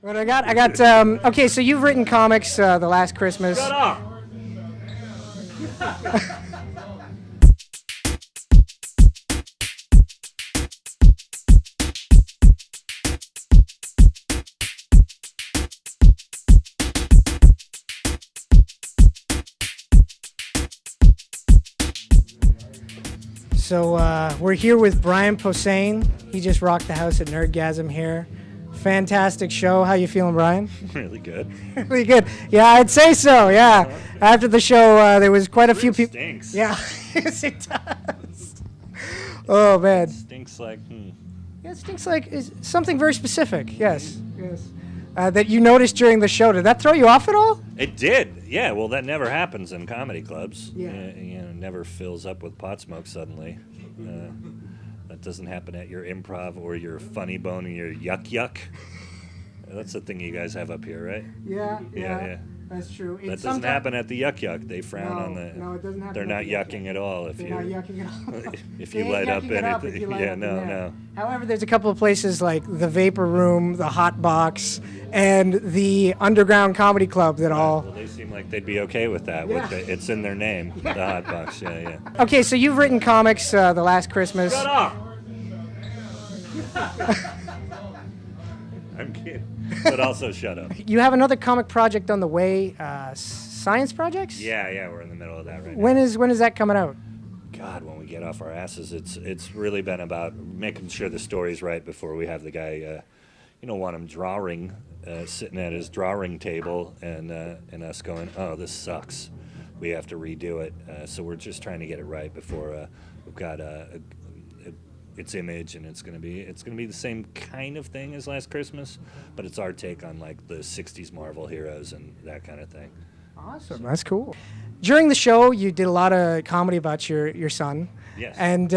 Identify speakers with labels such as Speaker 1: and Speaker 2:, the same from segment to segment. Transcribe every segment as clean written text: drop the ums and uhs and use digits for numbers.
Speaker 1: What I got. Okay, so you've written comics the last Christmas.
Speaker 2: Shut up!
Speaker 1: So we're here with Brian Posehn. He just rocked the house at Nerdgasm here. Fantastic show. How you feeling, Brian?
Speaker 2: Really good.
Speaker 1: Really good. Yeah, I'd say so. Yeah. After the show, there was quite a few people.
Speaker 2: Stinks.
Speaker 1: Yeah, yes, it does. Oh man.
Speaker 2: Stinks like.
Speaker 1: Yeah, it stinks like is something very specific. Yes. Yes. That you noticed during the show. Did that throw you off at all?
Speaker 2: It did. Yeah. Well, that never happens in comedy clubs.
Speaker 1: Yeah.
Speaker 2: It never fills up with pot smoke suddenly. That doesn't happen at your improv or your funny bone or your yuck yuck. That's the thing you guys have up here, right?
Speaker 1: Yeah. That's true.
Speaker 2: That doesn't happen at the yuck yuck. They frown on the.
Speaker 1: No, it doesn't happen.
Speaker 2: They're not yucking at all.
Speaker 1: They're not yucking at all.
Speaker 2: If you light up anything. Yeah, no.
Speaker 1: However, there's a couple of places like the Vapor Room, the Hot Box, and the Underground Comedy Club that all.
Speaker 2: Well, they seem like they'd be okay with that.
Speaker 1: Yeah.
Speaker 2: It's in their name, the Hot Box. Yeah.
Speaker 1: Okay, so you've written comics the last Christmas.
Speaker 2: Shut up! I'm kidding. But also shut up.
Speaker 1: You have another comic project on the way, science projects?
Speaker 2: Yeah, we're in the middle of that right now.
Speaker 1: When is that coming out?
Speaker 2: God, when we get off our asses, it's really been about making sure the story's right before we have the guy, you don't want him drawing, sitting at his drawing table and us going, oh, this sucks. We have to redo it. So we're just trying to get it right before we've got its image, and it's gonna be the same kind of thing as Last Christmas, but it's our take on like the '60s Marvel heroes and that kind of thing.
Speaker 1: Awesome, that's cool. During the show, you did a lot of comedy about your son.
Speaker 2: Yes.
Speaker 1: And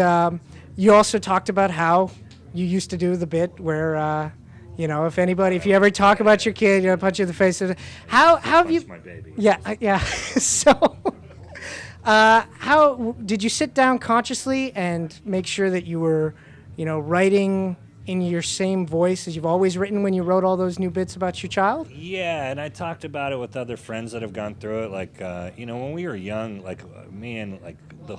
Speaker 1: you also talked about how you used to do the bit where, if you ever talk about your kid, punch you in the face. How have you?
Speaker 2: My baby.
Speaker 1: Yeah. So. How did you sit down consciously and make sure that you were, writing in your same voice as you've always written when you wrote all those new bits about your child?
Speaker 2: Yeah, and I talked about it with other friends that have gone through it. Like, when we were young, like me and like the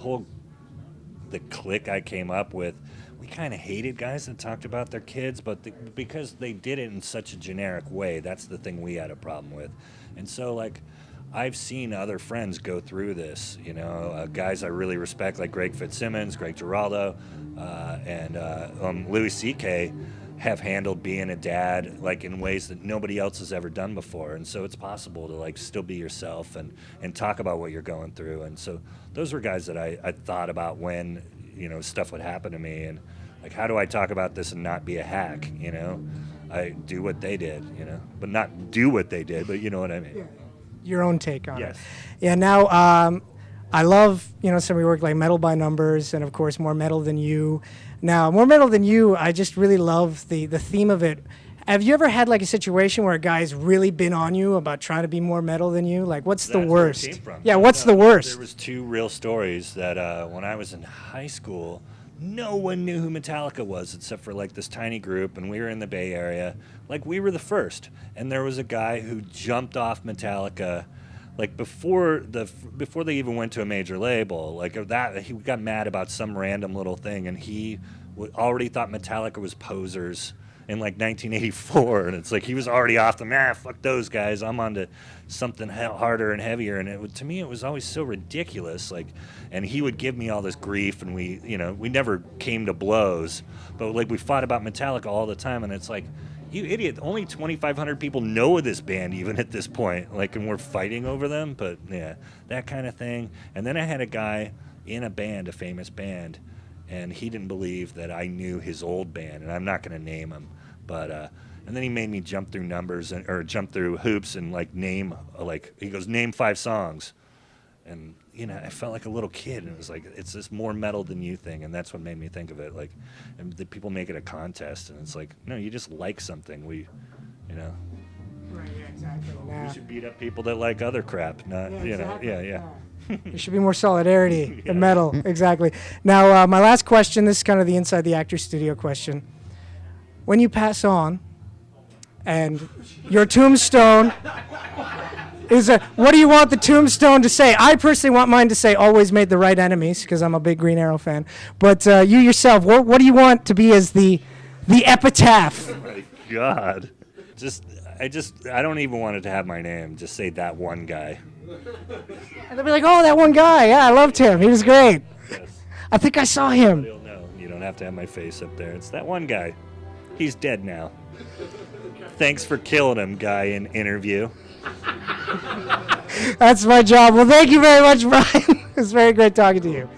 Speaker 2: clique I came up with, we kind of hated guys that talked about their kids, but because they did it in such a generic way, that's the thing we had a problem with. And so, like, I've seen other friends go through this, guys I really respect like Greg Fitzsimmons, Greg Giraldo, and Louis C.K. have handled being a dad like in ways that nobody else has ever done before. And so it's possible to like still be yourself and talk about what you're going through. And so those were guys that I thought about when, stuff would happen to me. And like, how do I talk about this and not be a hack, I do what they did, but not do what they did, but you know what I mean.
Speaker 1: Yeah. Your own take on
Speaker 2: Yes.
Speaker 1: it. Yeah, now I love, some of your work like Metal by Numbers and, of course, More Metal Than You. Now, More Metal Than You, I just really love the theme of it. Have you ever had like a situation where a guy's really been on you about trying to be more metal than you? Like, what's the worst?
Speaker 2: Where it came from.
Speaker 1: Yeah, what's the worst?
Speaker 2: There was two real stories that when I was in high school, no one knew who Metallica was except for like this tiny group, and we were in the Bay Area. Like, we were the first, and there was a guy who jumped off Metallica like before they even went to a major label. Like that, he got mad about some random little thing, and he already thought Metallica was posers in like 1984, and it's like he was already off the fuck those guys, I'm on to something harder and heavier. And to me it was always so ridiculous, like, and he would give me all this grief, and we never came to blows, but like we fought about Metallica all the time. And it's like, you idiot, only 2,500 people know of this band even at this point, like, and we're fighting over them. But yeah, that kind of thing. And then I had a guy in a band, a famous band, and he didn't believe that I knew his old band, and I'm not going to name him, but and then he made me jump through numbers or jump through hoops and like name, like, he goes, name 5 songs, and I felt like a little kid, and it was like, it's this More Metal Than You thing, and that's what made me think of it. Like, and the people make it a contest, and it's like, no, you just like something.
Speaker 1: Right, yeah, exactly.
Speaker 2: We should beat up people that like other crap, not
Speaker 1: exactly.
Speaker 2: yeah.
Speaker 1: There should be more solidarity in metal. Exactly. Now, my last question, this is kind of the Inside the Actor Studio question. When you pass on, and your tombstone is what do you want the tombstone to say? I personally want mine to say always made the right enemies because I'm a big Green Arrow fan. But you yourself, what do you want to be as the epitaph?
Speaker 2: Oh my God. I don't even want it to have my name. Just say that one guy.
Speaker 1: And they'll be like, oh, that one guy. Yeah, I loved him. He was great.
Speaker 2: Yes.
Speaker 1: I think I saw him.
Speaker 2: You'll know. You don't have to have my face up there. It's that one guy. He's dead now. Thanks for killing him, guy in interview.
Speaker 1: That's my job. Well, thank you very much, Brian. It was very great talking to you.